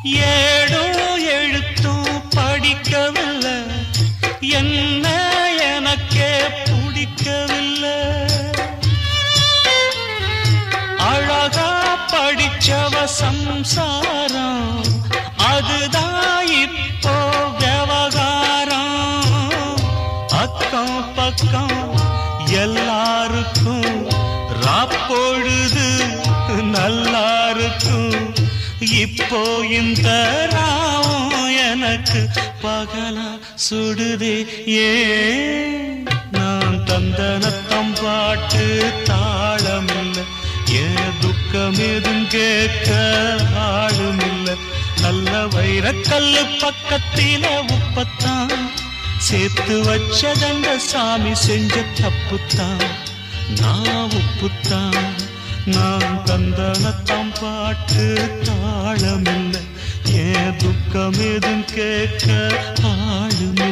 ஏடும் எழுத்தும் படிக்கவில்லை, என்ன எனக்கே பிடிக்கவில்லை. அழகா படிச்சவ சம்சாரம், அதுதான் இப்போ விவகாரம். அக்கம் பக்கம் எல்லாருக்கும் ராப்பொழுது நல்லா இருக்கும். இப்போ இந்த ராவும் எனக்கு பகலா சுடுதே. ஏன் நான் தந்தனத்தம் பாட்டு தாளமில்லை, ஏன் துக்கம் எதும் கேட்க ஆளுமில்லை. நல்ல வைரக்கல்லு பக்கத்தில உப்பத்தான் சேர்த்து வச்சதங்க சாமி செஞ்ச தப்புத்தான். நான் உப்புத்தான், நான் தந்தனத்தாம் பாட்டு தாளமில்லை, ஏன் துக்கம் எதும் கேட்க ஆளுமில்லை.